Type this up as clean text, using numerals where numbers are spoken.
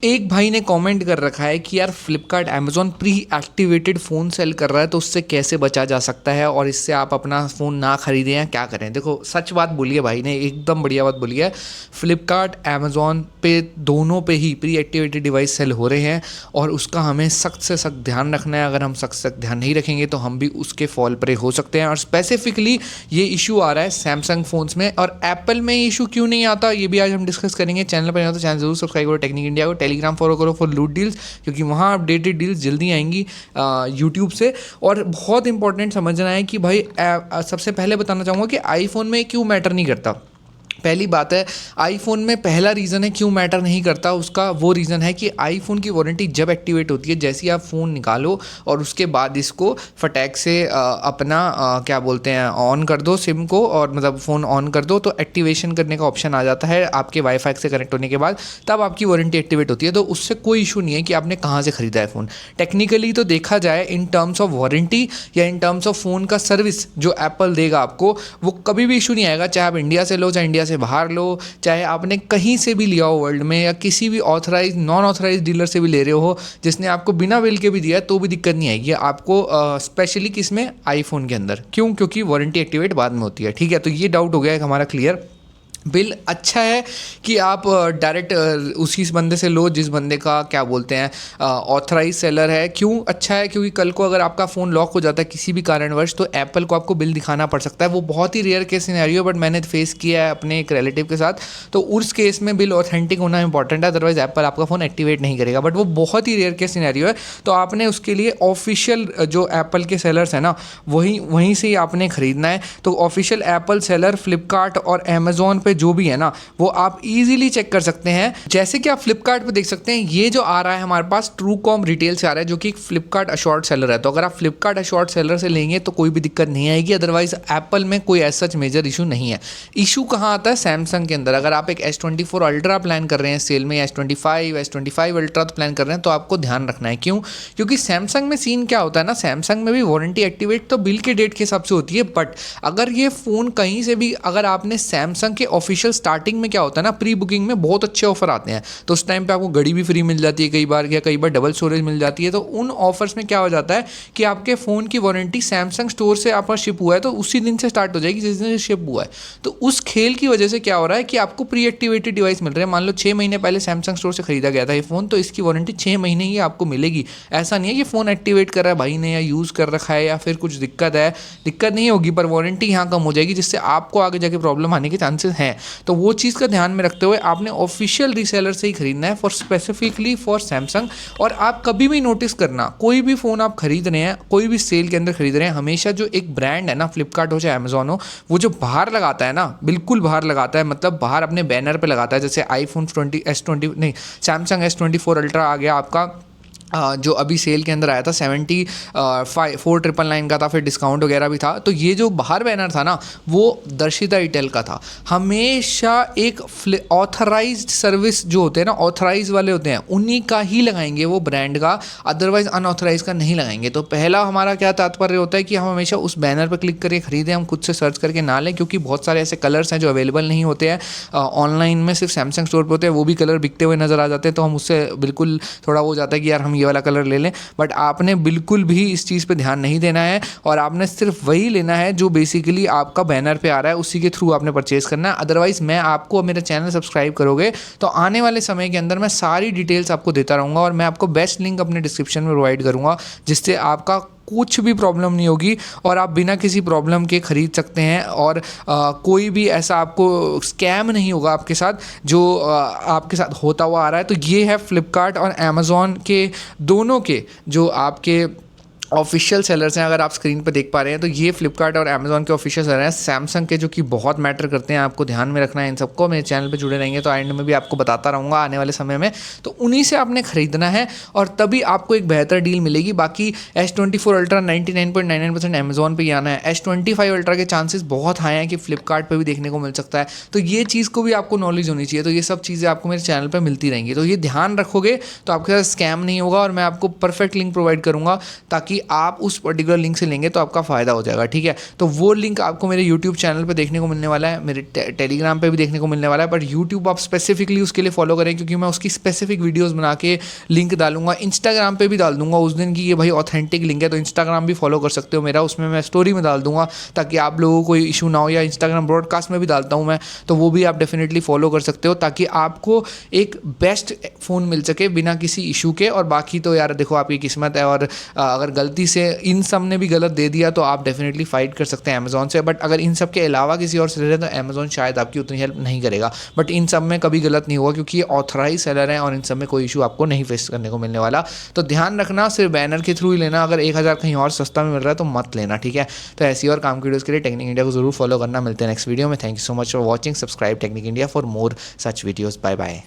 एक भाई ने कमेंट कर रखा है कि यार Flipkart Amazon pre activated phone cell कर रहा है तो उससे कैसे बचा जा सकता है और इससे आप अपना फ़ोन ना खरीदें या क्या करें। देखो सच बात बोली है भाई ने, एकदम बढ़िया बात बोली है। फ्लिपकार्ट अमेज़ॉन पे दोनों पे ही प्री एक्टिवेटेड डिवाइस सेल हो रहे हैं और उसका हमें सख्त से सख्त ध्यान रखना है। अगर हम सख्त ध्यान नहीं रखेंगे तो हम भी उसके फॉल प्रे हो सकते हैं। और स्पेसिफिकली ये इशू आ रहा है सैमसंग फ़ोन्स में, और एप्पल में इशू क्यों नहीं आता ये भी आज हम डिस्कस करेंगे। चैनल पर नहीं हो तो चैनल जरूर सब्सक्राइब करो टेक्निक इंडिया को, टेलीग्राम फॉलो करो फॉर लूट डील्स, क्योंकि वहाँ अपडेटेड डील्स जल्दी आएंगी यूट्यूब से। और बहुत इंपॉर्टेंट समझना है कि भाई सबसे पहले बताना चाहूँगा कि आईफोन में क्यों मैटर नहीं करता। पहली बात है, आईफोन में पहला रीज़न है क्यों मैटर नहीं करता, उसका वो रीज़न है कि आईफोन की वारंटी जब एक्टिवेट होती है, जैसे ही आप फ़ोन निकालो और उसके बाद इसको फटैक से अपना क्या बोलते हैं ऑन कर दो सिम को, और मतलब फ़ोन ऑन कर दो तो एक्टिवेशन करने का ऑप्शन आ जाता है आपके वाईफाई से कनेक्ट होने के बाद, तब आपकी वारंटी एक्टिवेट होती है। तो उससे कोई इशू नहीं है कि आपने कहाँ से ख़रीदा है फ़ोन। टेक्निकली तो देखा जाए इन टर्म्स ऑफ वारंटी या इन टर्म्स ऑफ फ़ोन का सर्विस जो एप्पल देगा आपको, वो कभी भी इशू नहीं आएगा, चाहे आप इंडिया से लो चाहे इंडिया से बाहर लो, चाहे आपने कहीं से भी लिया हो वर्ल्ड में, या किसी भी ऑथराइज नॉन ऑथराइज डीलर से भी ले रहे हो जिसने आपको बिना बिल के भी दिया है, तो भी दिक्कत नहीं आएगी आपको। स्पेशली किसमें, आईफोन के अंदर। क्यों? क्योंकि वारंटी एक्टिवेट बाद में होती है। ठीक है, तो ये डाउट हो गया है हमारा क्लियर। बिल अच्छा है कि आप डायरेक्ट उसी बंदे से लो जिस बंदे का क्या बोलते हैं ऑथराइज सेलर है। क्यों अच्छा है? क्योंकि कल को अगर आपका फ़ोन लॉक हो जाता है किसी भी कारणवश तो एप्पल को आपको बिल दिखाना पड़ सकता है। वो बहुत ही रेयर केस सिनेरियो, बट मैंने फेस किया है अपने एक रिलेटिव के साथ। तो उस केस में बिल ऑथेंटिक होना इंपॉर्टेंट है, अदरवाइज एप्पल आपका फ़ोन एक्टिवेट नहीं करेगा। बट वो बहुत ही रेयर केस सिनेरियो है, तो आपने उसके लिए ऑफिशियल जो एप्पल के सेलर्स हैं ना, वहीं से ही आपने ख़रीदना है। तो ऑफिशियल एप्पल सेलर फ्लिपकार्ट और अमेज़ॉन जो भी है ना, वो आप इजीली चेक कर सकते हैं। जैसे कि आप फ्लिपकार्ट पे देख सकते हैं, ये जो आ रहा है हमारे पास ट्रूकॉम रिटेल से आ रहा है, जो कि एक फ्लिपकार्ट अशोर्ड सेलर है। तो अगर आप फ्लिपकार्ट अशोर्ड सेलर से लेंगे तो कोई भी दिक्कत नहीं आएगी, अदरवाइज एप्पल में कोई ऐसा मेजर इशू नहीं है। इशू कहाँ आता है? सैमसंग के अंदर। अगर आप एक S24 अल्ट्रा प्लान कर रहे हैं सेल में, S25 अल्ट्रा प्लान कर रहे हैं, तो आपको ध्यान रखना है। क्यों? क्योंकि सैमसंग में सीन क्या होता है ना, सैमसंग में भी वारंटी एक्टिवेट तो बिल के डेट के हिसाब से होती है, बट अगर ये फ़ोन कहीं से भी, अगर आपने सैमसंग के ऑफिशियल स्टार्टिंग में क्या होता है ना, प्री बुकिंग में बहुत अच्छे ऑफर आते हैं, तो उस टाइम पे आपको घड़ी भी फ्री मिल जाती है कई बार, या कई बार डबल स्टोरेज मिल जाती है। तो उन ऑफर्स में क्या हो जाता है कि आपके फ़ोन की वारंटी सैमसंग स्टोर से आपका शिप हुआ है तो उसी दिन से स्टार्ट हो जाएगी जिस दिन से शिप हुआ है। तो उस खेल की वजह से क्या हो रहा है कि आपको प्री एक्टिवेटेड डिवाइस मिल रहे हैं। मान लो 6 महीने पहले सैमसंग स्टोर से खरीदा गया था ये फ़ोन, तो इसकी वारंटी 6 महीने ही आपको मिलेगी। ऐसा नहीं है कि फ़ोन एक्टिवेट कर रहा है भाई ने, या यूज़ कर रखा है, या फिर कुछ दिक्कत है, दिक्कत नहीं होगी, पर वारंटी यहाँ कम हो जाएगी, जिससे आपको आगे जाके प्रॉब्लम आने के चांसेस हैं। तो वो चीज़ का ध्यान में रखते हुए आपने ऑफिशियल रीसेलर से ही खरीदना है, फॉर स्पेसिफिकली फॉर सैमसंग। और आप कभी भी नोटिस करना, कोई भी फ़ोन आप खरीद रहे हैं, कोई भी सेल के अंदर खरीद रहे हैं, हमेशा जो एक ब्रांड है ना, फ्लिपकार्ट हो चाहे अमेजॉन हो, वो जो बाहर लगाता है ना, बिल्कुल बाहर लगाता है, मतलब बाहर अपने बैनर पे लगाता है। जैसे आईफोन S20 नहीं, सैमसंग S24 अल्ट्रा आ गया आपका, जो अभी सेल के अंदर आया था 74,999 का था, फिर डिस्काउंट वगैरह भी था। तो ये जो बाहर बैनर था ना, वो दर्शिता ईटेल का था। हमेशा एक ऑथराइज्ड सर्विस जो होते हैं ना, ऑथराइज वाले होते हैं, उन्हीं का ही लगाएंगे वो ब्रांड का, अदरवाइज अनऑथराइज का नहीं लगाएंगे। तो पहला हमारा क्या तात्पर्य होता है कि हम हमेशा उस बैनर पर क्लिक करके खरीदें, हम खुद से सर्च करके ना लें, क्योंकि बहुत सारे ऐसे कलर्स हैं जो अवेलेबल नहीं होते हैं ऑनलाइन में, सिर्फ सैमसंग स्टोर पर होते हैं। वो भी कलर बिकते हुए नजर आ जाते हैं, तो हम उससे बिल्कुल थोड़ा हो जाता है कि यार हम ये वाला कलर ले लें। बट आपने बिल्कुल भी इस चीज़ पे ध्यान नहीं देना है, और आपने सिर्फ वही लेना है जो बेसिकली आपका बैनर पे आ रहा है, उसी के थ्रू आपने परचेज करना है। अदरवाइज मैं आपको, मेरा चैनल सब्सक्राइब करोगे तो आने वाले समय के अंदर मैं सारी डिटेल्स आपको देता रहूँगा, और मैं आपको बेस्ट लिंक अपने डिस्क्रिप्शन में प्रोवाइड करूँगा, जिससे आपका कुछ भी प्रॉब्लम नहीं होगी और आप बिना किसी प्रॉब्लम के ख़रीद सकते हैं। और कोई भी ऐसा आपको स्कैम नहीं होगा आपके साथ जो आपके साथ होता हुआ आ रहा है। तो ये है फ्लिपकार्ट और अमेज़ॉन के दोनों के जो आपके ऑफिशियल सेलर्स हैं। अगर आप स्क्रीन पर देख पा रहे हैं तो ये फ्लिपकार्ट और अमेज़ॉन के ऑफिशियल सेलर हैं। सैमसंग के जो कि बहुत मैटर करते हैं, आपको ध्यान में रखना है इन सबको। मेरे चैनल पे जुड़े रहेंगे तो एंड में भी आपको बताता रहूँगा आने वाले समय में, तो उन्हीं से आपने खरीदना है और तभी आपको एक बेहतर डील मिलेगी। बाकी S24 अल्ट्रा 99.99% अमेज़ॉन पर ही आना है। S25 अल्ट्रा के चांसेस बहुत हाई हैं कि फ्लिपकार्ट पर भी देखने को मिल सकता है। तो ये चीज़ को भी आपको नॉलेज होनी चाहिए। तो ये सब चीज़ें आपको मेरे चैनल पर मिलती रहेंगी, तो ये ध्यान रखोगे तो आपके साथ स्कैम नहीं होगा, और मैं आपको परफेक्ट लिंक प्रोवाइड करूँगा ताकि कि आप उस पर्टिकुलर लिंक से लेंगे तो आपका फ़ायदा हो जाएगा, ठीक है। तो वो लिंक आपको मेरे यूट्यूब चैनल पे देखने को मिलने वाला है, मेरे टेलीग्राम पे भी देखने को मिलने वाला है, बट यूट्यूब आप स्पेसिफिकली उसके लिए फॉलो करें क्योंकि मैं उसकी स्पेसिफिक वीडियोज़ बना के लिंक डालूंगा। इंस्टाग्राम पे भी डाल दूंगा उस दिन की ये भाई ऑथेंटिक लिंक है, तो इंस्टाग्राम भी फॉलो कर सकते हो मेरा, उसमें मैं स्टोरी में डाल दूंगा ताकि आप लोगों को कोई इशू ना हो, या इंस्टाग्राम ब्रॉडकास्ट में भी डालता हूँ मैं, तो वो भी आप डेफिनेटली फॉलो कर सकते हो ताकि आपको एक बेस्ट फ़ोन मिल सके बिना किसी इशू के। और बाकी तो यार देखो आपकी किस्मत है, और अगर गलती से इन सब ने भी गलत दे दिया तो आप डेफिनेटली फाइट कर सकते हैं अमेजोन से, बट अगर इन सब के अलावा किसी और से ले रहे हैं तो अमेजोन शायद आपकी उतनी हेल्प नहीं करेगा। बट इन सब में कभी गलत नहीं होगा क्योंकि ये ऑथराइज सेलर हैं और इन सब में कोई इशू आपको नहीं फेस करने को मिलने वाला। तो ध्यान रखना, सिर्फ बैनर के थ्रू ही लेना, अगर 1000 कहीं और सस्ता में मिल रहा है तो मत लेना, ठीक है। तो ऐसी और काम की वीडियोज़ के लिए टेक्निक इंडिया को जरूर फॉलो करना। मिलते हैं नेक्स्ट वीडियो में। Thank you so much for watching. Subscribe technique India for more such videos. Bye bye.